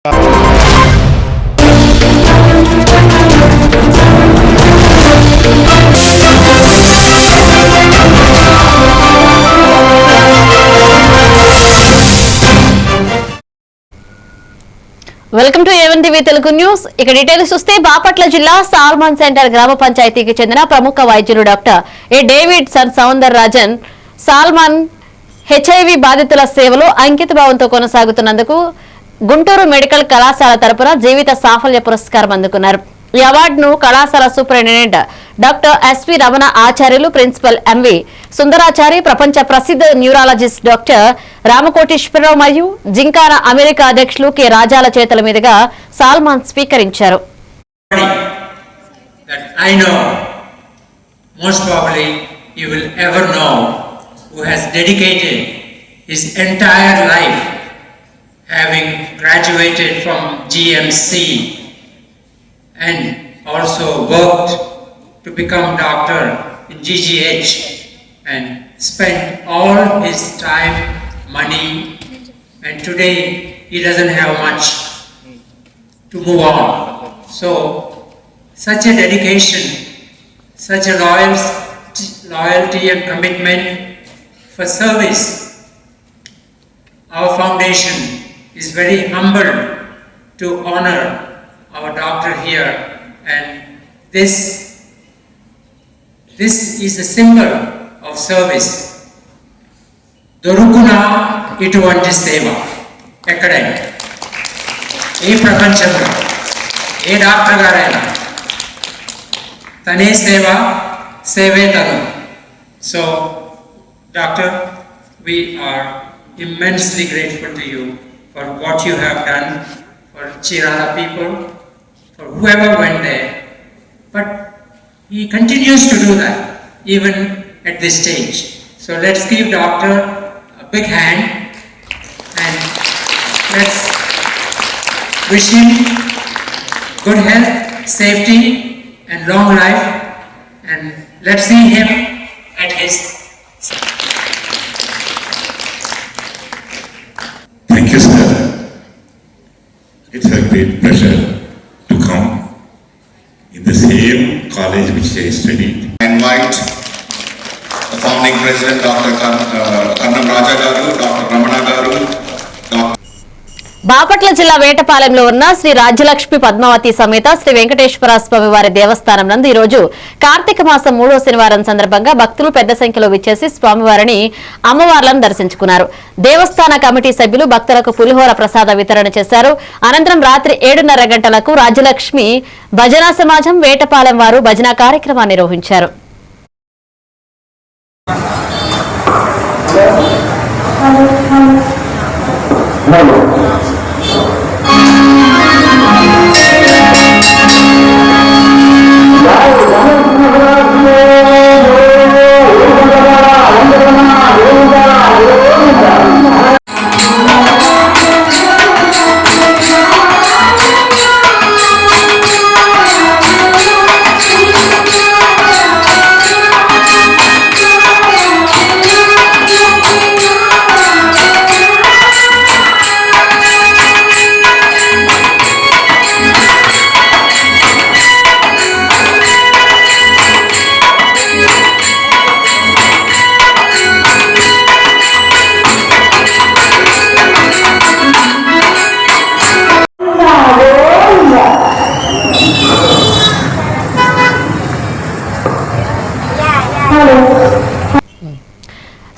Welcome to A1 TV Telugu news. ఇక details చూస్తే బాపట్ల జిల్లా సాల్మన్ సెంటర్ గ్రామ పంచాయతీకి చెందిన ప్రముఖ వైద్యులు doctor A Davidson Soundar Rajan Solomon HIV బాధితుల సేవలు అంకిత భావంతో కొనసాగుతున్నందుకు గుంటూరు మెడికల్ కళాశాల తరపున జీవిత సాఫల్య పురస్కారం అందుకున్నారు. ఈ అవార్డును కళాశాల సూపరింటెండెంట్ డాక్టర్ ఎస్వి రమణ ఆచార్యులు, ప్రిన్సిపల్ ఎంవి సుందరాచారి, ప్రపంచ ప్రసిద్ధ న్యూరాలజిస్ట్ డాక్టర్ రామకోటేశ్వరరావు మరియు జింకానా అమెరికా అధ్యక్షులు కె రాజాల చేతుల మీదుగా సాల్మాన్ స్వీకరించారు. And also worked to become doctor in GGH and spent all his time, money, and today he doesn't have much to move on. So such a dedication, such a loyalty and commitment for service. Our foundation is very humbled to honor our doctor here, and this is a symbol of service. Dorukuna ituvanti seva ekkadaina ee prapanchamlo ee doctor garaina tane save tanu. So doctor, we are immensely grateful to you for what you have done for Chirala people, for whoever went there, but he continues to do that even at this stage. So let's give doctor a big hand and let's wish him good health, safety and long life, and let's see him at his. Thank you, sir. It's a great pleasure to come in the same college which I studied. I invite the founding president, Dr. Kannam Raja Garu, Dr. Ramana Garu, Bapatla జిల్లా వేటపాలెంలో ఉన్న శ్రీ రాజ్యలక్ష్మి పద్మావతి సమేత శ్రీ వెంకటేశ్వర స్వామి వారి దేవస్థానం నందు ఈ రోజు కార్తీక మాసం 3వ శనివారం సందర్భంగా భక్తులు పెద్ద సంఖ్యలో విచ్చేసి స్వామివారిని, అమ్మవార్లను దర్శించుకున్నారు. దేవస్థాన కమిటీ సభ్యులు భక్తులకు పులిహోర ప్రసాద వితరణ చేశారు. అనంతరం రాత్రి 7:30 గంటలకు రాజ్యలక్ష్మి భజనా సమాజం వేటపాలెం వారు భజన కార్యక్రమాన్ని నిర్వహించారు.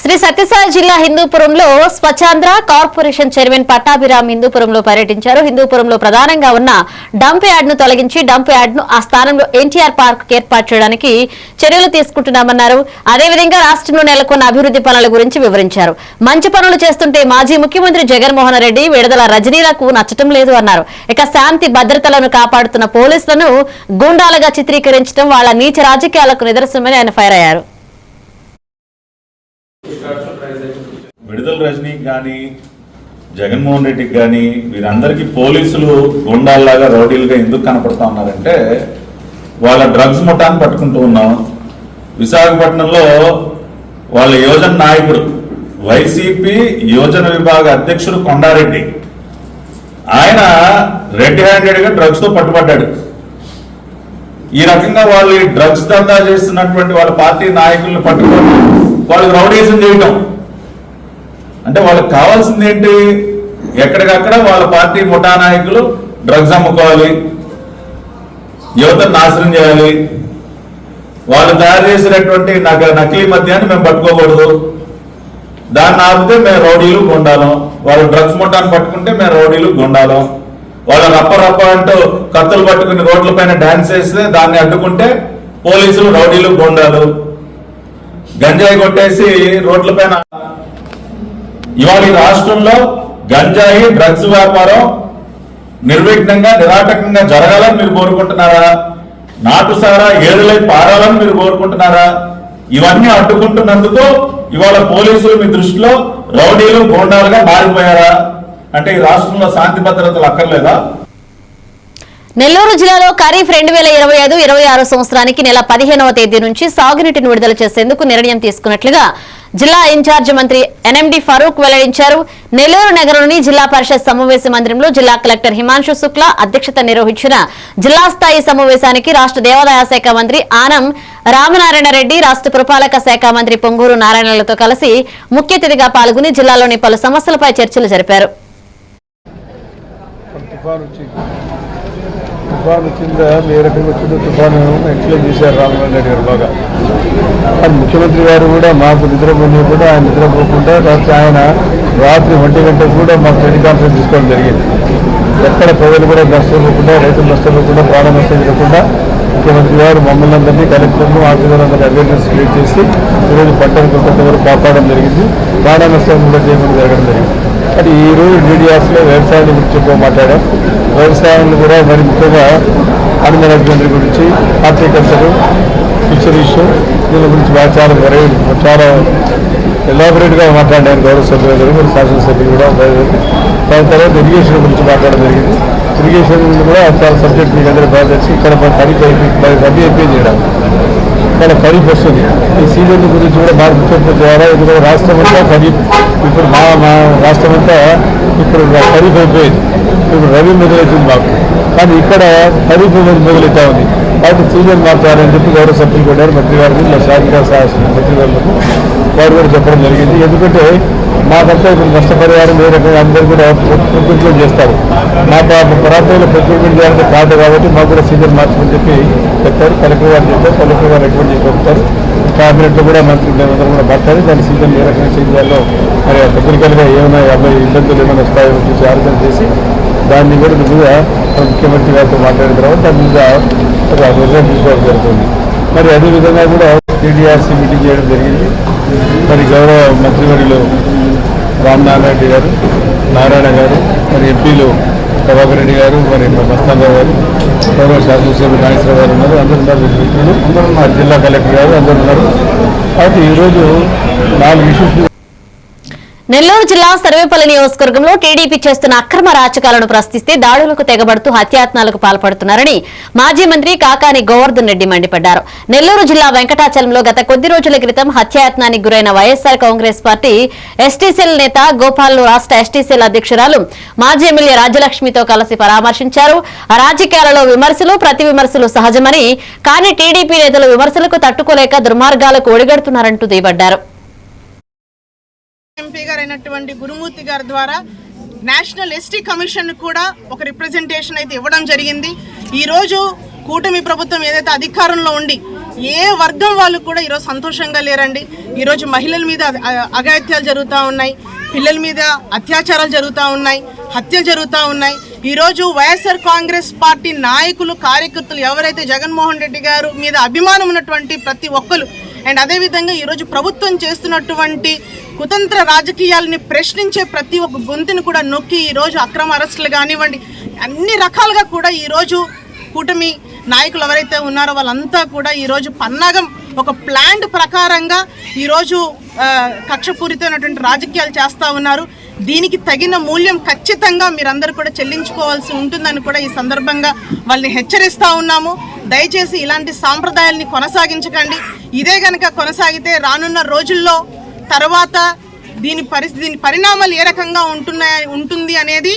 శ్రీ సత్యసాయి జిల్లా హిందూపురంలో స్వచ్ఛాంధ్ర కార్పొరేషన్ చైర్మన్ పట్టాభిరామ్ హిందూపురంలో పర్యటించారు. హిందూపురంలో ప్రధానంగా ఉన్న డంప్ యార్డ్ ను తొలగించి డంప్ యార్డ్ ను ఆ స్థానంలో ఎన్టీఆర్ పార్క్ ఏర్పాటు చేయడానికి చర్యలు తీసుకుంటున్నామన్నారు. అదేవిధంగా రాష్ట్రంలో నెలకొన్న అభివృద్ధి పనుల గురించి వివరించారు. మంచి పనులు చేస్తుంటే మాజీ ముఖ్యమంత్రి జగన్మోహన్ రెడ్డి, విడుదల రజనీలకు నచ్చటం లేదు అన్నారు. ఇక శాంతి భద్రతలను కాపాడుతున్న పోలీసులను గూండాలుగా చిత్రీకరించడం వాళ్ళ నీచ రాజకీయాలకు నిదర్శనమని ఆయన ఫైర్ అయ్యారు. విడుదల రజనీకి కానీ, జగన్మోహన్ రెడ్డికి కానీ వీరందరికీ పోలీసులు గుండాల్లాగా, రౌడీలుగా ఎందుకు కనపడుతూ ఉన్నారంటే వాళ్ళ డ్రగ్స్ ముఠాన్ని పట్టుకుంటూ ఉన్నాం. విశాఖపట్నంలో వాళ్ళ యువజన నాయకుడు, వైసీపీ యువజన విభాగ అధ్యక్షుడు కొండారెడ్డి, ఆయన రెడ్ హ్యాండెడ్గా డ్రగ్స్తో పట్టుబడ్డాడు. ఈ రకంగా వాళ్ళు ఈ డ్రగ్స్ దందా చేస్తున్నటువంటి వాళ్ళ పార్టీ నాయకులను పట్టుకొని వాళ్ళకి రౌడీజం చేయటం అంటే వాళ్ళకి కావాల్సింది ఏంటి? ఎక్కడికక్కడ వాళ్ళ పార్టీ ముఠా నాయకులు డ్రగ్స్ అమ్ముకోవాలి, యువతను నాశనం చేయాలి, వాళ్ళు తయారు చేసినటువంటి నకిలీ మద్యాన్ని మేము పట్టుకోకూడదు, దాన్ని ఆపితే మేము రౌడీలు గుండాలం, వాళ్ళు డ్రగ్స్ ముఠాన్ని పట్టుకుంటే మేము రౌడీలు గుండాలం, వాళ్ళు రప్ప అంటూ కత్తులు పట్టుకుని రోడ్లపైన డాన్స్ చేస్తే దాన్ని అడ్డుకుంటే పోలీసులు రౌడీలు గుండాలు, గంజాయి కొట్టేసి రోడ్లపైన. ఇవాళ ఈ రాష్ట్రంలో గంజాయి డ్రగ్స్ వ్యాపారం నిర్విఘ్నంగా నిరాటకంగా జరగాలని మీరు కోరుకుంటున్నారా? నాటుసారా ఏడులై పారాలని మీరు కోరుకుంటున్నారా? ఇవన్నీ అడ్డుకుంటున్నందుకు ఇవాళ పోలీసులు మీ దృష్టిలో రౌడీలు గోండాలుగా మారిపోయారా? అంటే ఈ రాష్ట్రంలో శాంతి భద్రతలు అక్కర్లేదా? నెల్లూరు జిల్లాలో ఖరీఫ్ 2025-26 సంవత్సరానికి నెల 15వ తేదీ నుంచి సాగునీటిని విడుదల చేసేందుకు నిర్ణయం తీసుకున్నట్లుగా జిల్లా ఇన్ఛార్జ్ మంత్రి ఎన్ఎండి ఫరూక్ వెల్లడించారు. నెల్లూరు నగరంలోని జిల్లా పరిషత్ సమావేశ మందిరంలో జిల్లా కలెక్టర్ హిమాంశు శుక్లా అధ్యక్షత నిర్వహించిన జిల్లా స్థాయి సమావేశానికి రాష్ట్ర దేవాదాయ శాఖ మంత్రి ఆనం రామనారాయణ రెడ్డి, రాష్ట్ర పురపాలక శాఖ మంత్రి పొంగూరు నారాయణలతో కలిసి ముఖ్య అతిథిగా పాల్గొని జిల్లాలోని పలు సమస్యలపై చర్చలు జరిపారు. తుఫాను కింద ఏ రకంగా వచ్చిందో తుఫాను ఎక్స్ప్లెయిన్ చేశారు రామనారాయణ రెడ్డి గారు బాగా. కానీ ముఖ్యమంత్రి గారు కూడా మాకు నిద్రపోయి కూడా ఆయన నిద్రపోకుండా ఆయన రాత్రి 1 గంటకు కూడా మాకు టెలికాన్ఫరెన్స్ తీసుకోవడం జరిగింది. ఎక్కడ ప్రజలు కూడా నష్టపోకుండా, రైతులు నష్టపోకుండా, ప్రాణ నష్టం జరగకుండా ముఖ్యమంత్రి గారు మమ్మల్ని అందరినీ కలెక్టర్ను ఆఫీసర్లందరినీ అవేర్నెస్ క్రియేట్ చేసి ఈరోజు పంటను కొంతవరకు కాపాడడం జరిగింది, ప్రాణ నష్టం కూడా చేయకుండా జరగడం జరిగింది. కానీ ఈరోజు మీడియాస్లో వ్యవసాయం గురించి ఎక్కువ మాట్లాడాం. వ్యవసాయాన్ని కూడా మరి ముఖ్యంగా అనిమల్ హస్బెండరీ గురించి, హార్టికల్చరు, ఫిషరీస్ దీని గురించి బాగా చాలా ఎలాబొరేట్గా మాట్లాడారు గౌరవ సభ్యులు గారు, మరి శాసనసభ్యులు కూడా. దాని తర్వాత ఇరిగేషన్ గురించి మాట్లాడడం జరిగింది. ఇరిగేషన్ కూడా చాలా సబ్జెక్ట్ మీకు అందరూ బాగా తెలిసి ఇక్కడ ఖరీఫ్ అయిపోయి చేయడం ఇక్కడ ఖరీఫ్ వస్తుంది. ఈ సీజన్ గురించి కూడా బాగా ముఖ్యమంత్రి ద్వారా ఎందుకంటే రాష్ట్రం అంతా ఖరీఫ్ ఇప్పుడు మా రాష్ట్రం అంతా ఇప్పుడు ఖరీఫ్ అయిపోయింది, ఇప్పుడు రవి మొదలవుతుంది మాకు. కానీ ఇక్కడ ఖరీఫ్ మొదలవుతా ఉంది. కాబట్టి సీజన్ మార్చాలని చెప్పి గౌరవ సభ్యులు కొట్టారు మంత్రి గారికి, మా శాఖ మంత్రి గారికి వారు కూడా చెప్పడం జరిగింది. ఎందుకంటే మాకంతా ఇప్పుడు నష్టపరిహారం ఏ రకంగా అందరూ కూడా ప్రొక్యూర్మెంట్ చేస్తారు. మా ప్రాంతంలో ప్రొక్యూర్మెంట్ చేయాలంటే కాదు కాబట్టి మాకు కూడా సీజన్ మార్చమని చెప్పి చెప్పారు. కలెక్టర్ గారు చెప్పారు, కలెక్టర్ గారు రికమెండ్ చేసి పంపుతారు. క్యాబినెట్లో కూడా మంత్రి అందరూ కూడా మాట్లాడి దాని సీజన్ ఏ రకంగా చేంజ్ చేయాలో మరి టెక్నికల్గా ఏమైనా ఇబ్బందులు ఏమైనా వస్తాయో చూసి ఆలోచన చేసి దాన్ని కూడా నిజంగా ముఖ్యమంత్రి గారితో మాట్లాడిన తర్వాత దాని మీద నిర్ణయం తీసుకోవడం జరుగుతుంది. మరి అదేవిధంగా కూడా టీడీఆర్సీ మీటింగ్ చేయడం జరిగింది. మరి గౌరవ మంత్రివర్యులు రామనారాయణ రెడ్డి గారు, నారాయణ గారు, మరి ఎంపీలు ప్రభాకర్ రెడ్డి గారు, మరి మస్తానరావు గారు, గౌరవ శాసనసభ్యులు నాగేశ్వరరావు గారు ఉన్నారు. అందరూ ఉన్నారు, మిత్రులు, జిల్లా కలెక్టర్ గారు అందరూ ఉన్నారు. కాబట్టి ఈరోజు 4 ఇష్యూస్. నెల్లూరు జిల్లా సర్వేపల్లి నియోజకవర్గంలో టీడీపీ చేస్తున్న అక్రమ రాజకాలను ప్రశ్నిస్తే దాడులకు తెగబడుతూ హత్యాయత్నాలకు పాల్పడుతున్నారని మాజీ మంత్రి కాకాని గోవర్ధన్ రెడ్డి మండిపడ్డారు. నెల్లూరు జిల్లా వెంకటాచలంలో గత కొద్ది రోజుల క్రితం హత్యాయత్నానికి గురైన వైఎస్ఆర్ కాంగ్రెస్ పార్టీ ఎస్టీసీఎల్ నేత గోపాల్ను రాష్ట్ర ఎస్టీసీఎల్ అధ్యక్షురాలు మాజీ ఎమ్మెల్యే రాజ్యలక్ష్మితో కలిసి పరామర్శించారు. రాజకీయాలలో విమర్శలు, ప్రతి విమర్శలు సహజమని, కానీ టీడీపీ నేతలు విమర్శలకు తట్టుకోలేక దుర్మార్గాలకు ఒడిగడుతున్నారంటూ దుయ్యబడ్డారు. ఎంపీ గారు అయినటువంటి గురుమూర్తి గారి ద్వారా నేషనల్ ఎస్టీ కమిషన్ కూడా ఒక రిప్రజెంటేషన్ అయితే ఇవ్వడం జరిగింది. ఈరోజు కూటమి ప్రభుత్వం ఏదైతే అధికారంలో ఉండి ఏ వర్గం వాళ్ళు కూడా ఈరోజు సంతోషంగా లేరండి. ఈరోజు మహిళల మీద అఘాయిత్యాలు జరుగుతూ ఉన్నాయి, పిల్లల మీద అత్యాచారాలు జరుగుతూ ఉన్నాయి, హత్యలు జరుగుతూ ఉన్నాయి. ఈరోజు వైఎస్ఆర్ కాంగ్రెస్ పార్టీ నాయకులు, కార్యకర్తలు ఎవరైతే జగన్మోహన్ రెడ్డి గారు మీద అభిమానం ఉన్నటువంటి ప్రతి ఒక్కరు అండ్ అదేవిధంగా ఈరోజు ప్రభుత్వం చేస్తున్నటువంటి కుతంత్ర రాజకీయాలని ప్రశ్నించే ప్రతి ఒక్క గొంతుని కూడా నొక్కి ఈరోజు అక్రమ అరెస్టులు కానివ్వండి అన్ని రకాలుగా కూడా ఈరోజు కూటమి నాయకులు ఎవరైతే ఉన్నారో వాళ్ళంతా కూడా ఈరోజు పన్నాగం ఒక ప్లాన్ ప్రకారంగా ఈరోజు కక్షపూరితమైనటువంటి రాజకీయాలు చేస్తూ ఉన్నారు. దీనికి తగిన మూల్యం ఖచ్చితంగా మీరందరూ కూడా చెల్లించుకోవాల్సి ఉంటుందని కూడా ఈ సందర్భంగా వాళ్ళని హెచ్చరిస్తూ ఉన్నాము. దయచేసి ఇలాంటి సాంప్రదాయాల్ని కొనసాగించకండి. ఇదే కనుక కొనసాగితే రానున్న రోజుల్లో తర్వాత దీని పరిణామాలు ఏ రకంగా ఉంటుంది అనేది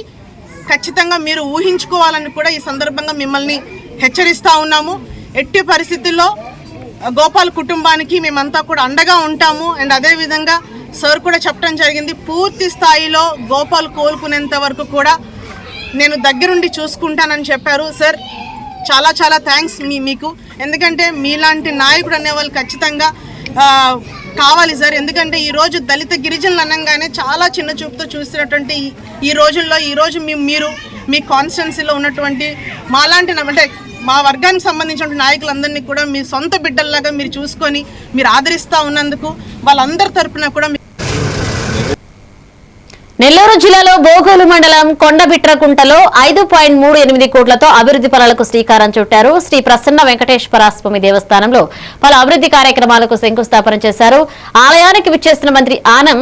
ఖచ్చితంగా మీరు ఊహించుకోవాలని కూడా ఈ సందర్భంగా మిమ్మల్ని హెచ్చరిస్తూ ఉన్నాము. ఎట్టి పరిస్థితుల్లో గోపాల్ కుటుంబానికి మేమంతా కూడా అండగా ఉంటాము. అండ్ అదేవిధంగా సార్ కూడా చెప్పడం జరిగింది, పూర్తి స్థాయిలో గోపాల్ కోలుకునేంత వరకు కూడా నేను దగ్గరుండి చూసుకుంటానని చెప్పారు. సార్ చాలా చాలా థ్యాంక్స్ మీకు, ఎందుకంటే మీలాంటి నాయకుడు అనేవాళ్ళు ఖచ్చితంగా కావాలి సార్. ఎందుకంటే ఈరోజు దళిత గిరిజనులు అనగానే చాలా చిన్న చూపుతో చూసినటువంటి ఈ రోజుల్లో ఈరోజు మీరు మీ కాన్స్టిట్యున్సీలో ఉన్నటువంటి మాలాంటి అంటే మా వర్గానికి సంబంధించిన నాయకులందరినీ కూడా మీ సొంత బిడ్డల్లాగా మీరు చూసుకొని మీరు ఆదరిస్తూ ఉన్నందుకు వాళ్ళందరి తరపున కూడా. నెల్లూరు జిల్లాలో బోగోలు మండలం కొండబిట్రకుంటలో 5.38 కోట్లతో అభివృద్ధి పనులకు శ్రీకారం చుట్టారు. శ్రీ ప్రసన్న వెంకటేశ్వర స్వామి దేవస్థానంలో పలు అభివృద్ధి కార్యక్రమాలకు శంకుస్థాపన చేశారు. ఆలయానికి విచ్చేసిన మంత్రి ఆనం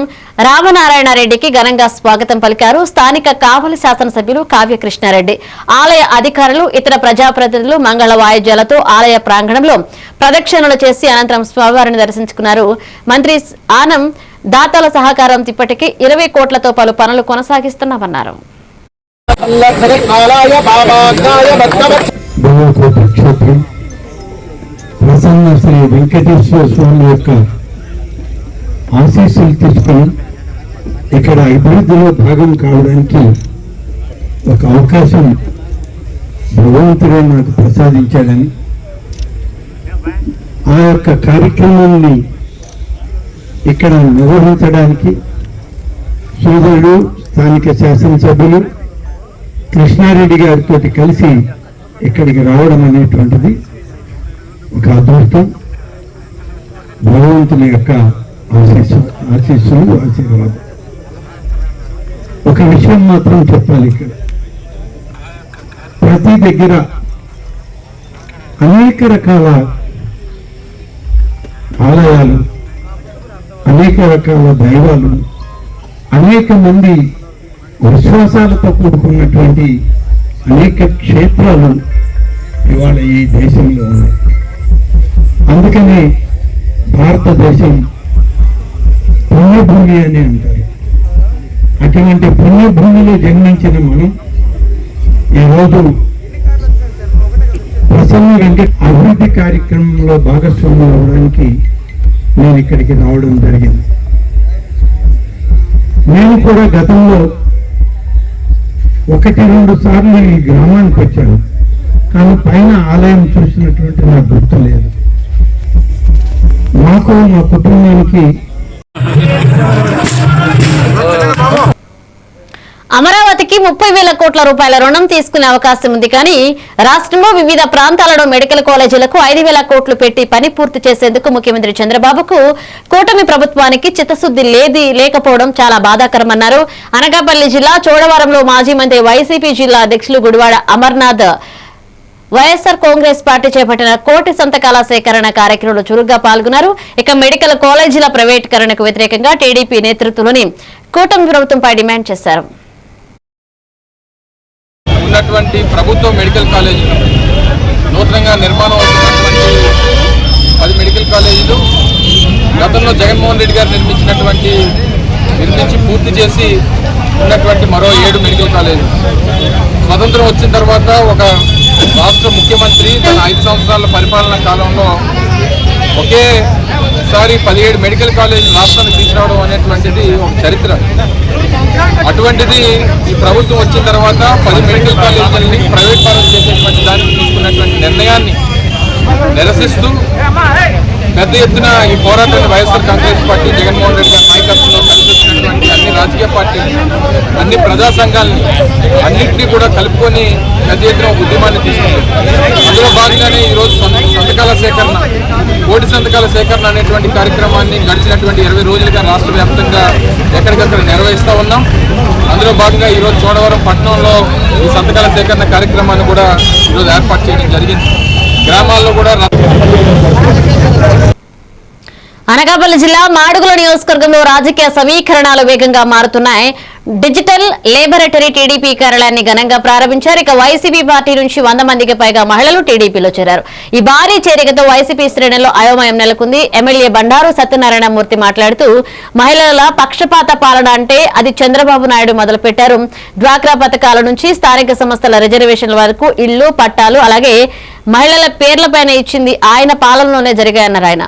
రామనారాయణ రెడ్డికి ఘనంగా స్వాగతం పలికారు. స్థానిక కావలి శాసనసభ్యులు కావ్య కృష్ణారెడ్డి, ఆలయ అధికారులు, ఇతర ప్రజాప్రతినిధులు మంగళ వాయిద్యాలతో ఆలయ ప్రాంగణంలో ప్రదక్షిణలు చేసి అనంతరం స్వామివారిని దర్శించుకున్నారు. మంత్రి ఆనం దాతల సహకారం ఇప్పటికీ 20 కోట్లతో పలు పనులు కొనసాగిస్తున్నామన్నారు. ప్రసన్న శ్రీ వెంకటేశ్వర స్వామి యొక్క ఆశీస్సులు తీసుకుని ఇక్కడ అభివృద్ధిలో భాగం కావడానికి ఒక అవకాశం భగవంతుడే నాకు ప్రసాదించాడని, ఆ యొక్క కార్యక్రమాన్ని ఇక్కడ నిర్వహించడానికి సోదరుడు స్థానిక శాసనసభ్యులు కృష్ణారెడ్డి గారితో కలిసి ఇక్కడికి రావడం అనేటువంటిది ఒక అదృష్టం, భగవంతుని యొక్క ఆశీస్సులు ఆశీర్వాదం. ఒక విషయం మాత్రం చెప్పాలి, ఇక్కడ ప్రతి దగ్గర అనేక రకాల ఆలయాలు, అనేక రకాల దైవాలు, అనేక మంది విశ్వాసాలతో కూడుకున్నటువంటి అనేక క్షేత్రాలు ఇవాళ ఈ దేశంలో ఉన్నాయి. అందుకనే భారతదేశం పుణ్యభూమి అని అంటారు. అటువంటి పుణ్యభూమిలో జన్మించిన మనం ఈరోజు ప్రసన్న వెంకట అభివృద్ధి కార్యక్రమంలో భాగస్వామ్యం అవ్వడానికి నేను ఇక్కడికి రావడం జరిగింది. నేను కూడా గతంలో 1-2 సార్లు ఈ గ్రామానికి వచ్చాను, కానీ పైన ఆలయం చూసినటువంటి నాకు గుర్తు లేదు. మాకు మా కుటుంబానికి అమరావతికి 30,000 కోట్ల రూపాయల రుణం తీసుకునే అవకాశం ఉంది, కానీ రాష్ట్రంలో వివిధ ప్రాంతాలలో మెడికల్ కాలేజీలకు 5,000 కోట్లు పెట్టి పని పూర్తి చేసేందుకు ముఖ్యమంత్రి చంద్రబాబుకు కూటమి ప్రభుత్వానికి చిత్తశుద్ధి లేకపోవడం చాలా బాధాకరమన్నారు. అనకాపల్లి జిల్లా చోడవరంలో మాజీ మంత్రి వైసీపీ జిల్లా అధ్యక్షులు గుడివాడ అమర్నాథ్ వైఎస్ఆర్ కాంగ్రెస్ పార్టీ చేపట్టిన కోటి సంతకాల సేకరణ కార్యక్రమంలో చురుగ్గా పాల్గొన్నారు. ఇక మెడికల్ కాలేజీల ప్రైవేటీకరణకు వ్యతిరేకంగా టీడీపీ నేతృత్వంలోని కూటమి ప్రభుత్వంపై డిమాండ్ చేశారు. ఉన్నటువంటి ప్రభుత్వ మెడికల్ కాలేజీలు, నూతనంగా నిర్మాణం అవుతున్నటువంటి 10 మెడికల్ కాలేజీలు, గతంలో జగన్మోహన్ రెడ్డి గారు నిర్మించి పూర్తి చేసి ఉన్నటువంటి మరో 7 మెడికల్ కాలేజీలు. స్వతంత్రం వచ్చిన తర్వాత ఒక రాష్ట్ర ముఖ్యమంత్రి తన 5 సంవత్సరాల పరిపాలనా కాలంలో ఒకేసారి 17 మెడికల్ కాలేజీలు రాష్ట్రానికి తీసుకురావడం అనేటువంటిది ఒక చరిత్ర. అటువంటిది ఈ ప్రభుత్వం వచ్చిన తర్వాత 10 మెడికల్ కాలేజీలని ప్రైవేట్ పరం చేసేటువంటి దానికి తీసుకున్నటువంటి నిర్ణయాన్ని నిరసిస్తూ పెద్ద ఎత్తున ఈ పోరాటాన్ని వైఎస్ఆర్ కాంగ్రెస్ పార్టీ, జగన్మోహన్ రెడ్డి గారి నాయకత్వంలో కలిసివచ్చినటువంటి అన్ని రాజకీయ పార్టీలు, అన్ని ప్రజా సంఘాలని అన్నింటినీ కూడా కలుపుకొని పెద్ద ఎత్తున ఉద్యమాన్ని తీసుకుంది. అందులో భాగంగానే ఈరోజు కోటి సంతకాల సేకరణ అనేటువంటి కార్యక్రమాన్ని గడిచినటువంటి 20 రోజులుగా రాష్ట్ర వ్యాప్తంగా ఎక్కడికక్కడ నిర్వహిస్తూ ఉన్నాం. అందులో భాగంగా ఈరోజు చోడవరం పట్టణంలో ఈ సంతకాల సేకరణ కార్యక్రమాన్ని కూడా ఈరోజు ఏర్పాటు చేయడం జరిగింది. గ్రామాల్లో కూడా అనకాపల్లి జిల్లా మాడుగుల నియోజకవర్గంలో రాజకీయ సమీకరణాలు వేగంగా మారుతున్నాయి. డిజిటల్ లేబొరేటరీ టీడీపీ కార్యాలయాన్ని ఘనంగా ప్రారంభించారు. ఇక వైసీపీ పార్టీ నుంచి 100 మందికి పైగా మహిళలు టీడీపీలో చేరారు. ఈ భారీ చేరికతో వైసీపీ శ్రేణుల్లో అయోమయం నెలకొంది. ఎమ్మెల్యే బండారు సత్యనారాయణ మూర్తి మాట్లాడుతూ మహిళల పక్షపాత పాలన అంటే అది చంద్రబాబు నాయుడు మొదలుపెట్టారు. డ్వాక్రా పథకాల నుంచి స్థానిక సంస్థల రిజర్వేషన్ల వరకు ఇళ్లు పట్టాలు అలాగే మహిళల పేర్లపైన ఇచ్చింది ఆయన పాలనలోనే జరిగాయన్నారు ఆయన.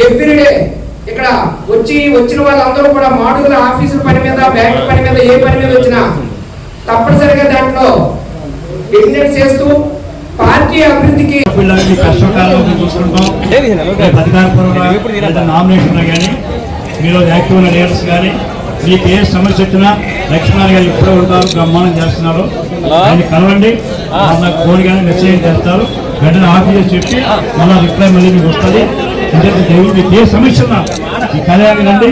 ఎవ్రీడే ఇక్కడ వచ్చిన వాళ్ళందరూ కూడా మాడుగుల ఆఫీసుల పని మీద బ్యాంక్ పని మీద ఏ పని మీద వచ్చినా తప్పనిసరిగా దాంట్లో అటెండెన్స్ చేస్తూ పార్టీ అభివృద్ధికి కష్టకాలం చూసుకుంటాం. అధికారపరంగా నామినేషన్లో కానీ మీరు యాక్టివ్ లీడర్స్ కానీ మీకు ఏ సమస్య వచ్చినా లక్ష్మణ్ గారు ఎప్పుడో ఉంటారు, బ్రహ్మాండం చేస్తున్నారు. ఆయన కలవండి, నాకు ఫోన్ కానీ మెసేజ్ చేస్తారు, వెంటనే ఆఫీస్ చెప్పి మళ్ళీ రిప్లై మళ్ళీ మీకు వస్తుంది. అంటే మీకు ఏ సమస్య ఉన్నా ఈ కళ్యాణి రండి.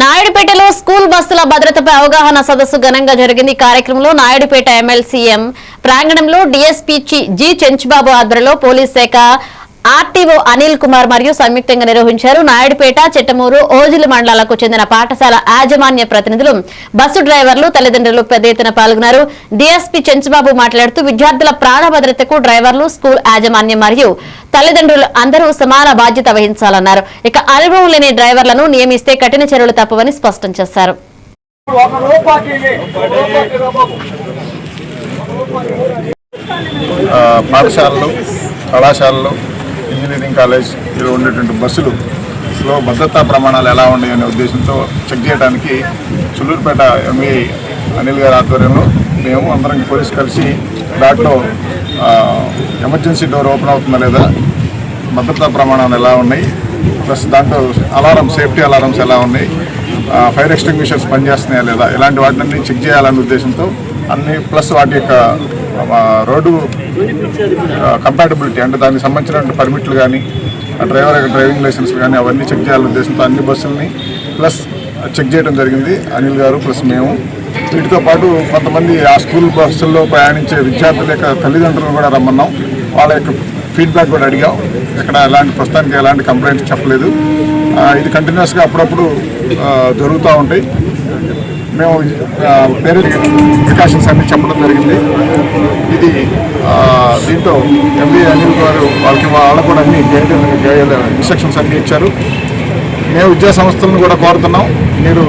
నాయుడుపేటలో స్కూల్ బస్సుల భద్రతపై అవగాహన సదస్సు ఘనంగా జరిగింది. ఈ కార్యక్రమంలో నాయుడుపేట ఎమ్మెల్సీఎం ప్రాంగణంలో డీఎస్పీ జి చెంచుబాబు ఆధ్వర్యంలో పోలీస్ శాఖ ఆర్టీఓ అనిల్ కుమార్ మరియు సంయుక్తంగా నిర్వహించారు. నాయుడుపేట, చెట్టమూరు, ఓజిలి మండలాలకు చెందిన పాఠశాల యాజమాన్య ప్రతినిధులు, బస్సు డ్రైవర్లు, తల్లిదండ్రులు పెద్ద ఎత్తున పాల్గొన్నారు. డీఎస్పీ చెంచుబాబు మాట్లాడుతూ విద్యార్థుల ప్రాణ భద్రతకు డ్రైవర్లు, స్కూల్ యాజమాన్యం మరియు తల్లిదండ్రులు అందరూ సమాన బాధ్యత వహించాలన్నారు. ఇక అనుభవం లేని డ్రైవర్లను నియమిస్తే కఠిన చర్యలు తప్పవని స్పష్టం చేశారు. పాఠశాలలు, కళాశాలలు, ఇంజనీరింగ్ కాలేజ్ ఇలా ఉండేటువంటి బస్సులో భద్రతా ప్రమాణాలు ఎలా ఉన్నాయనే ఉద్దేశంతో చెక్ చేయడానికి చుల్లూరుపేట ఎంఈ అనిల్ గారి ఆధ్వర్యంలో మేము అందరం పోలీసు కలిసి దాంట్లో ఎమర్జెన్సీ డోర్ ఓపెన్ అవుతుందా లేదా, భద్రతా ప్రమాణాలు ఎలా ఉన్నాయి, ప్లస్ దాంట్లో సేఫ్టీ అలారమ్స్ ఎలా ఉన్నాయి, ఫైర్ ఎక్స్టింగ్విషర్స్ పనిచేస్తున్నాయా లేదా, ఇలాంటి వాటిని చెక్ చేయాలనే ఉద్దేశంతో అన్ని, ప్లస్ వాటి యొక్క రోడ్డు కంపాటబిలిటీ అంటే దానికి సంబంధించిన పర్మిట్లు కానీ డ్రైవర్ యొక్క డ్రైవింగ్ లైసెన్స్ కానీ అవన్నీ చెక్ చేయాలనే ఉద్దేశంతో అన్ని బస్సులని ప్లస్ చెక్ చేయడం జరిగింది అనిల్ గారు ప్లస్ మేము. వీటితో పాటు కొంతమంది ఆ స్కూల్ బస్సుల్లో ప్రయాణించే విద్యార్థుల యొక్క తల్లిదండ్రులను కూడా రమ్మన్నాం. వాళ్ళ యొక్క ఫీడ్బ్యాక్ కూడా అడిగాం. ఇక్కడ ప్రస్తుతానికి ఎలాంటి కంప్లైంట్స్ చెప్పలేదు. ఇది కంటిన్యూస్గా అప్పుడప్పుడు జరుగుతూ ఉంటాయి. మేము వేరే ప్రికాషన్స్ అన్ని చెప్పడం జరిగింది. ఇది దీంతో ఎంబీ అనిల్ గారు వాళ్ళకు కూడా అన్ని ఇన్స్ట్రక్షన్స్ అన్నీ ఇచ్చారు. మేము విద్యా సంస్థలను కూడా కోరుతున్నాం, మీరు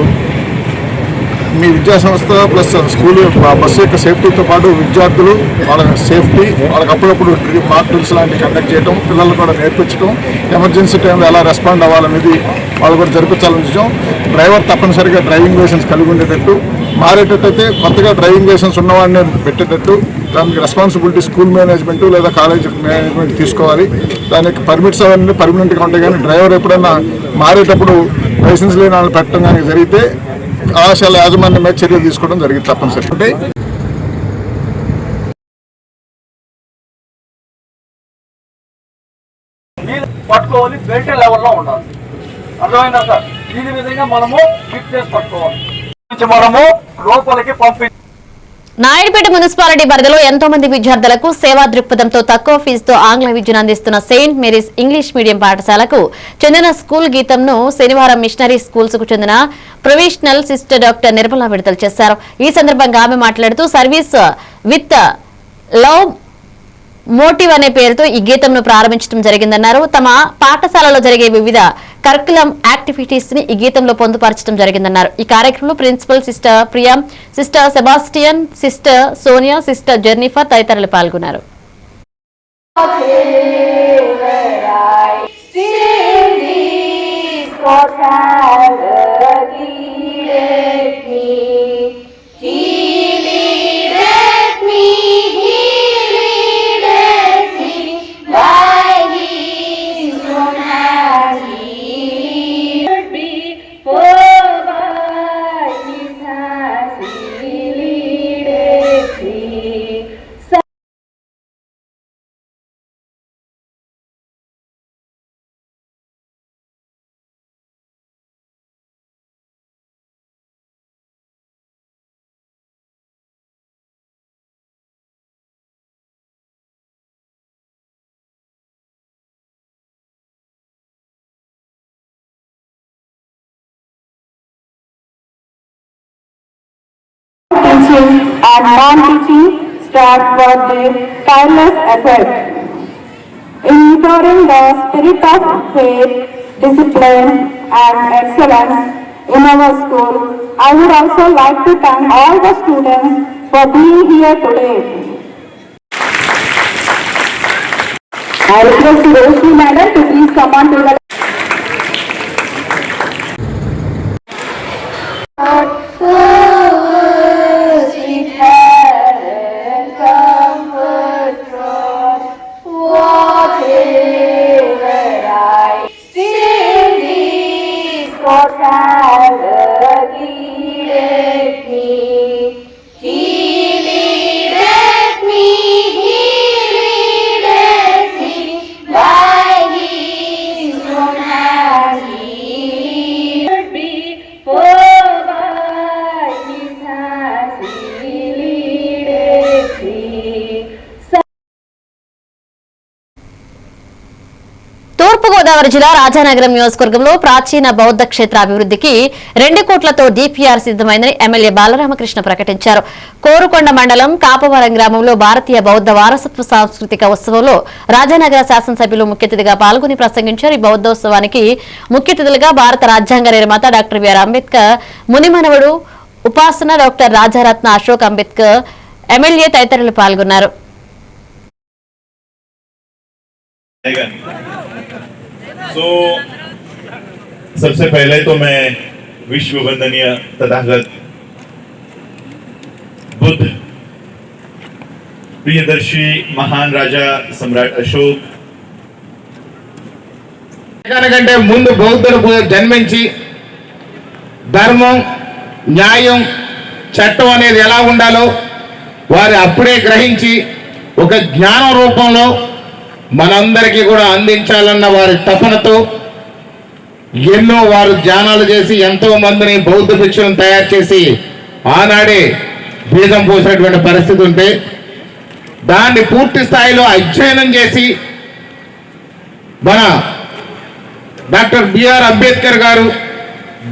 మీ విద్యా సంస్థ ప్లస్ స్కూల్ బస్సు యొక్క సేఫ్టీతో పాటు విద్యార్థులు వాళ్ళ సేఫ్టీ, వాళ్ళకి అప్పుడప్పుడు మాక్ డ్రిల్స్ లాంటివి కండక్ట్ చేయడం, పిల్లలు కూడా నేర్పించడం, ఎమర్జెన్సీ టైంలో ఎలా రెస్పాండ్ అవ్వాలనేది వాళ్ళు కూడా జరిపించాలని చూసాం. డ్రైవర్ తప్పనిసరిగా డ్రైవింగ్ లైసెన్స్ కలిగి ఉండేటట్టు, మారేటట్టయితే కొత్తగా డ్రైవింగ్ లైసెన్స్ ఉన్నవాడిని పెట్టేటట్టు, దానికి రెస్పాన్సిబిలిటీ స్కూల్ మేనేజ్మెంట్ లేదా కాలేజ్ మేనేజ్మెంట్ తీసుకోవాలి. దానికి పర్మిట్స్ అవన్నీ పర్మనెంట్గా ఉంటాయి. కానీ డ్రైవర్ ఎప్పుడైనా మారేటప్పుడు లైసెన్స్ లేని వాళ్ళని పెట్టడం కానీ జరిగితే కళాశాల యాజమాన్యం మీద చర్యలు తీసుకోవడం జరిగింది తప్పనిసరి. అంటే పట్టుకోవాలి, బెల్ట్ లెవెల్లో ఉండాలి. అర్థమైందా సార్? ఈ విధంగా మనము ఫిట్ చేసి పట్టుకోవాలి. మనము లోపలికి పంపి నాయుడుపేట మున్సిపాలిటీ పరిధిలో ఎంతో మంది విద్యార్థులకు సేవా దృక్పథంతో తక్కువ ఫీజుతో ఆంగ్ల విద్యను అందిస్తున్న సెయింట్ మేరీస్ ఇంగ్లీష్ మీడియం పాఠశాలకు చెందిన స్కూల్ గీతంను శనివారం మిషనరీ స్కూల్స్ కు చెందిన ప్రొఫెషనల్ సిస్టర్ డాక్టర్ నిర్మల విడుదల చేశారు. ఈ సందర్భంగా ఆమె మాట్లాడుతూ సర్వీస్ విత్ లవ్ మోటివ్ అనే పేరుతో ఈ గీతంను ప్రారంభించడం జరిగిందన్నారు. తమ పాఠశాలలో జరిగే వివిధ కరికులం యాక్టివిటీస్ ని ఈ గీతంలో పొందుపరచడం జరిగిందన్నారు. ఈ కార్యక్రమంలో principal sister Priya, sister Sebastian, sister Sonia, sister Jennifer తదితరులు పాల్గొన్నారు. Teaching and non-teaching staff for their tireless effort in ensuring the spirit of faith, discipline and excellence in our school. I would also like to thank all the students for being here today. I request Roshni Madam to please come on to the తూర్పుగోదావరి జిల్లా రాజానగరం నియోజకవర్గంలో ప్రాచీన బౌద్ధ క్షేత్ర అభివృద్ధికి 2 కోట్లతో DPR సిద్ధమైందని MLA Balaramakrishna ప్రకటించారు. కోరుకొండ మండలం కాపవరం గ్రామంలో భారతీయ బౌద్ధ వారసత్వ సాంస్కృతిక ఉత్సవంలో రాజానగర శాసనసభ్యులు ముఖ్య అతిథిగా పాల్గొని ప్రసంగించారు. ఈ బౌద్ధోత్సవానికి ముఖ్య అతిథులుగా భారత రాజ్యాంగ నిర్మాత డాక్టర్ బిఆర్ అంబేద్కర్ మునిమనవడు ఉపాసన డాక్టర్ రాజారత్న అశోక్ అంబేద్కర్ ఎమ్మెల్యే తదితరులు పాల్గొన్నారు. तो सबसे पहले तो मैं विश्व वंदनीय तथागत बुद्ध प्रियदर्शी महान राजा सम्राट अशोक కంటే ముందు బౌద్ధులు జన్మించి ధర్మం, న్యాయం, చట్టం అనేది ఎలా ఉండాలో వారు అప్పుడే గ్రహించి ఒక జ్ఞాన రూపంలో మనందరికీ కూడా అందించాలన్న వారి తపనతో ఎన్నో వారు ధ్యానాలు చేసి ఎంతో మందిని బౌద్ధ భిక్షులను తయారు చేసి ఆనాడే బీజం పోసినటువంటి పరిస్థితి ఉంటే దాన్ని పూర్తి స్థాయిలో అధ్యయనం చేసి మన డాక్టర్ బిఆర్ అంబేద్కర్ గారు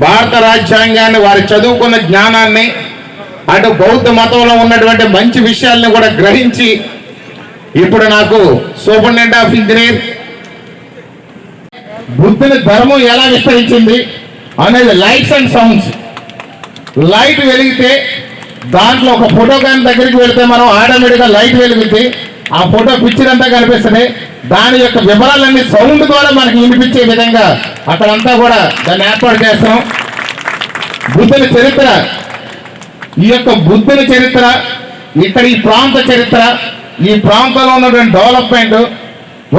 భారత రాజ్యాంగాన్ని వారు చదువుకున్న జ్ఞానాన్ని అటు బౌద్ధ మతంలో ఉన్నటువంటి మంచి విషయాలను కూడా గ్రహించి ఇప్పుడు నాకు సూపరింటెండెంట్ ఆఫ్ ఇంజనీర్ బుద్ధుని ధర్మం ఎలా విస్తరించింది అనేది లైట్స్ అండ్ సౌండ్స్. లైట్ వెలిగితే దాంట్లో ఒక ఫోటో కానీ దగ్గరికి వెళితే మనం ఆటోమేటిక్గా లైట్ వెలిగితే ఆ ఫోటో పిక్చర్ అంతా కనిపిస్తుంది. దాని యొక్క వివరాలన్నీ సౌండ్ ద్వారా మనకి వినిపించే విధంగా అక్కడంతా కూడా దాన్ని ఏర్పాటు చేస్తాం. బుద్ధుని చరిత్ర, ఈ యొక్క బుద్ధుని చరిత్ర, ఇక్కడ ఈ ప్రాంత చరిత్ర, ఈ ప్రాంతంలో ఉన్నటువంటి డెవలప్మెంట్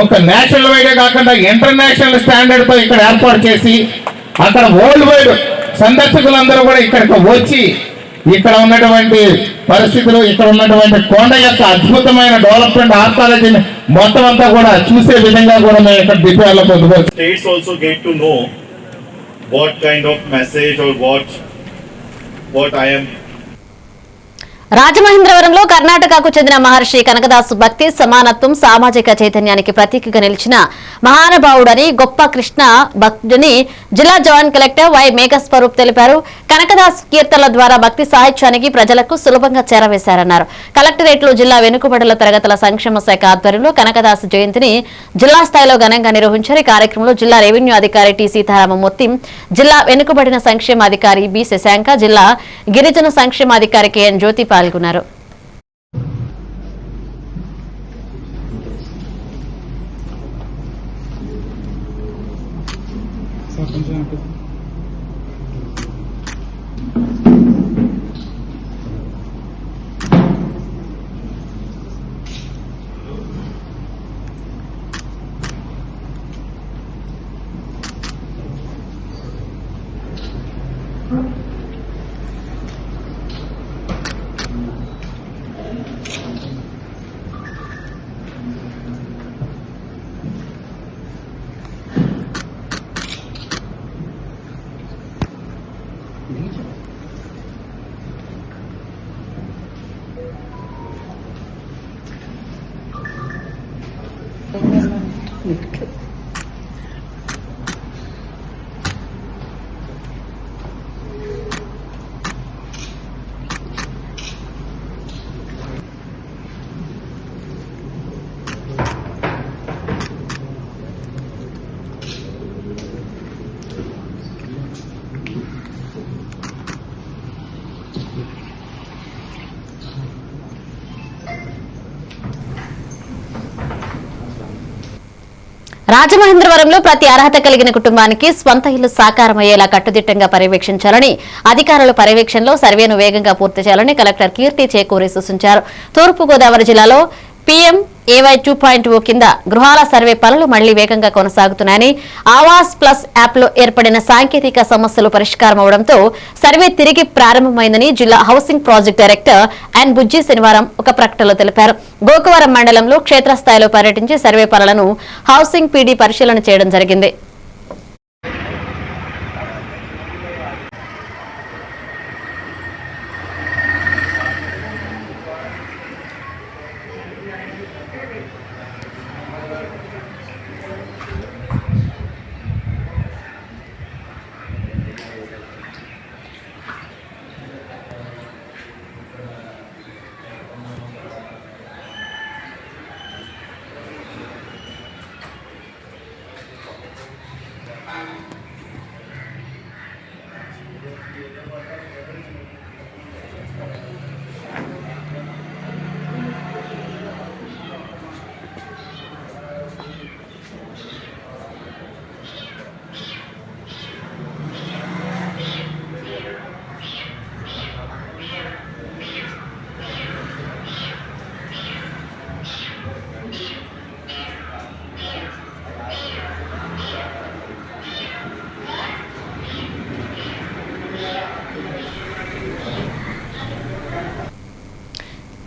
ఒక నేషనల్ వైడే కాకుండా ఇంటర్నేషనల్ స్టాండర్డ్తో ఇక్కడ ఏర్పాటు చేసి అక్కడ వరల్డ్ వైడ్ సందర్శకులందరూ కూడా ఇక్కడికి వచ్చి ఇక్కడ ఉన్నటువంటి పరిస్థితులు, ఇక్కడ ఉన్నటువంటి కొండ యొక్క అద్భుతమైన డెవలప్మెంట్ ఆర్కాలజీని మొత్తం అంతా కూడా చూసే విధంగా కూడా మేము ఇక్కడ డిపిఆర్లో పొందుకోవచ్చు. States also get to know what kind of message or what I am. రాజమహేంద్రవరంలో కర్ణాటకకు చెందిన మహర్షి కనకదాసు భక్తి సమానత్వం సామాజిక చైతన్యానికి ప్రతీకగా నిలిచిన మహానుభావుడని గొప్ప కృష్ణ భక్తుడిని జిల్లా జాయింట్ కలెక్టర్ వై మేఘస్వరూప్ తెలిపారు. కనకదాసు కీర్తనల ద్వారా భక్తి సాహిత్యానికి ప్రజలకు సులభంగా చేరవేశారన్నారు. కలెక్టరేట్లో జిల్లా వెనుకబడుల తరగతుల సంక్షేమ శాఖ ఆధ్వర్యంలో కనకదాసు జయంతిని జిల్లా స్థాయిలో ఘనంగా నిర్వహించారు. ఈ కార్యక్రమంలో జిల్లా రెవెన్యూ అధికారి టి సీతారామమూర్తి, జిల్లా వెనుకబడిన సంక్షేమాధికారి బి శశాంక, జిల్లా గిరిజన సంక్షేమాధికారి కెఎన్ జ్యోతి పాల్గొన్నారు. రాజమహేంద్రవరంలో ప్రతి అర్హత కలిగిన కుటుంబానికి స్వంత ఇల్లు సాకారమయ్యేలా కట్టుదిట్టంగా పర్యవేక్షించాలని, అధికారుల పర్యవేక్షణలో సర్వేను వేగంగా పూర్తి చేయాలని కలెక్టర్ కీర్తి చేకూరి సూచించారు. తూర్పుగోదావరి జిల్లాలో పీఎం ఏవై 2.0 కింద గృహాల సర్వే పనులు మళ్లీ వేగంగా కొనసాగుతున్నాయని, ఆవాస్ ప్లస్ యాప్లో ఏర్పడిన సాంకేతిక సమస్యలు పరిష్కారం అవడంతో సర్వే తిరిగి ప్రారంభమైందని జిల్లా హౌసింగ్ ప్రాజెక్ట్ డైరెక్టర్ ఎన్ బుజ్జి శనివారం ఒక ప్రకటనలో తెలిపారు. గోకవరం మండలంలో క్షేత్రస్థాయిలో పర్యటించి సర్వే పనులను హౌసింగ్ పీడీ పరిశీలన చేయడం జరిగింది.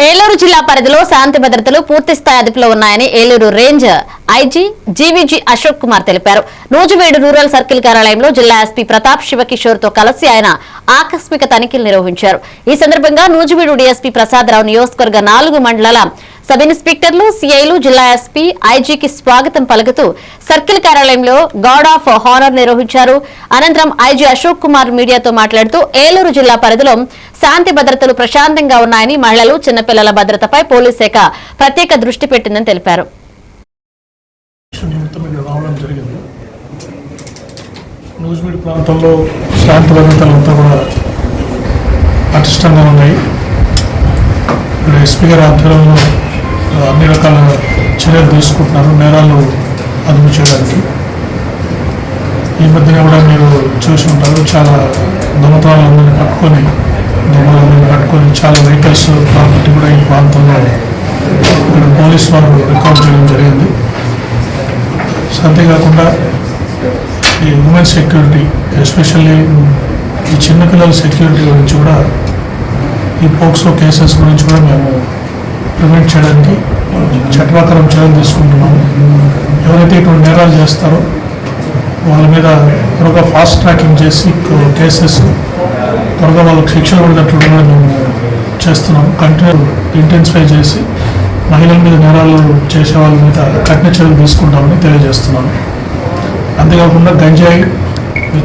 ఏలూరు జిల్లా పరిధిలో శాంతి భద్రతలు పూర్తిస్థాయి అదుపులో ఉన్నాయని Eluru range IG GVG Ashok Kumar తెలిపారు. నూజివీడు రూరల్ సర్కిల్ కార్యాలయంలో జిల్లా ఎస్పీ ప్రతాప్ శివకిషోర్ తో కలిసి ఆయన ఆకస్మిక తనిఖీలు నిర్వహించారు. ఈ సందర్భంగా నూజివీడు డీఎస్పీ ప్రసాదరావు నియోజకవర్గ 4 మండలాల సబ్ ఇన్స్పెక్టర్లు, సిఐలు జిల్లా ఎస్పీ ఐజీకి స్వాగతం పలుకుతూ సర్కిల్ కార్యాలయంలో గార్డ్ ఆఫ్ హానర్ నిర్వహించారు. అనంతరం ఐజీ అశోక్ కుమార్ మీడియాతో మాట్లాడుతూ ఏలూరు జిల్లా పరిధిలో శాంతి భద్రతలు ప్రశాంతంగా ఉన్నాయని, మహిళలు, చిన్నపిల్లల భద్రతపై పోలీస్ శాఖ ప్రత్యేక దృష్టి పెట్టిందని తెలిపారు. నూజివీడు ప్రాంతంలో శాంతి భద్రతలంతా కూడా పటిష్టంగా ఉన్నాయి. ఇక్కడ ఎస్పీ గారి ఆధ్వర్యంలో అన్ని రకాల చర్యలు తీసుకుంటున్నారు నేరాలు అదుపు చేయడానికి. ఈ మధ్యన కూడా మీరు చూసి ఉంటారు, చాలా దొంగతనాలందరినీ పట్టుకొని చాలా వెహికల్స్ ప్రాపర్టీ కూడా ఈ ప్రాంతంలో ఇక్కడ పోలీసు వారు రికార్డ్ చేయడం జరిగింది. అంతేకాకుండా ఈ ఉమెన్ సెక్యూరిటీ, ఎస్పెషల్లీ ఈ చిన్నపిల్లల సెక్యూరిటీ గురించి కూడా, ఈ పోక్సో కేసెస్ గురించి కూడా మేము ప్రివెంట్ చేయడానికి చట్టప్రకారం చర్యలు తీసుకుంటున్నాము. ఎవరైతే ఇటువంటి నేరాలు చేస్తారో వాళ్ళ మీద త్వరగా ఫాస్ట్ ట్రాకింగ్ చేసి కేసెస్ త్వరగా వాళ్ళకి శిక్షలు పడినట్లు కూడా మేము చేస్తున్నాము. కంటిన్యూ ఇంటెన్సిఫై చేసి మహిళల మీద నేరాలు చేసే వాళ్ళ మీద కఠిన చర్యలు తీసుకుంటామని తెలియజేస్తున్నాను. అంతేకాకుండా గంజాయి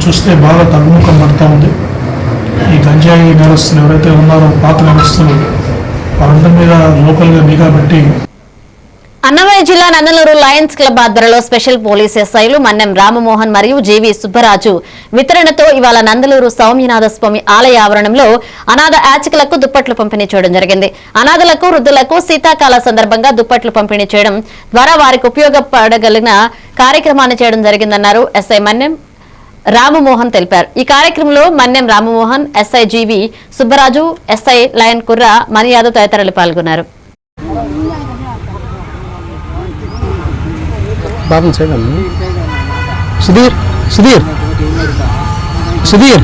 చూస్తే బాగా తగ్గుముఖం పడుతూ ఉంది. ఈ గంజాయి నేరస్తులు ఎవరైతే ఉన్నారో పాత నేరస్తులు వారందరి మీద లోకల్గా నిఘా పెట్టి. అన్నమయ్య జిల్లా నందలూరు లయన్స్ క్లబ్ ఆధ్వర్యంలో స్పెషల్ పోలీస్ ఎస్ఐలు మన్నెం రామమోహన్ మరియు జీవి సుబ్బరాజు వితరణతో ఇవాళ నందలూరు సౌమ్యనాథ స్వామి ఆలయ ఆవరణంలో అనాథ యాచకులకు దుప్పట్లు పంపిణీ చేయడం జరిగింది. అనాథలకు వృద్ధులకు శీతాకాల సందర్భంగా దుప్పట్లు పంపిణీ చేయడం ద్వారా వారికి ఉపయోగపడగలిగిన కార్యక్రమాన్ని చేయడం జరిగిందన్నారు ఎస్ఐ మన్నెం రామమోహన్ తెలిపారు. ఈ కార్యక్రమంలో మన్నెం రామమోహన్, ఎస్ఐ జీవి సుబ్బరాజు, ఎస్ఐ లయన్ కుర్ర, మణి యాదవ్ తదితరులు పాల్గొన్నారు. సుధీర్ సుధీర్ సుధీర్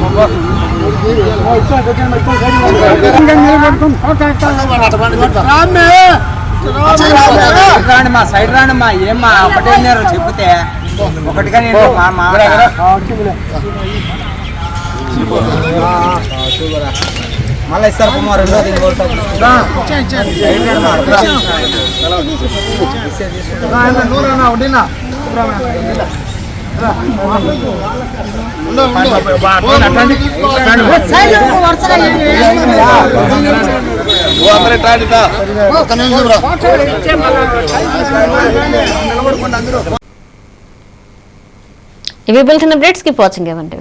మా సైడ్ రానమ్మా ఏమ్మా ఒకటే చెప్తే ఒకటిగా నేను మళ్ళీ ఇస్తారు కుమార్ ఇవి బులెటిన్ అప్డేట్స్. కీప్ వాచింగ్ ఏమంటే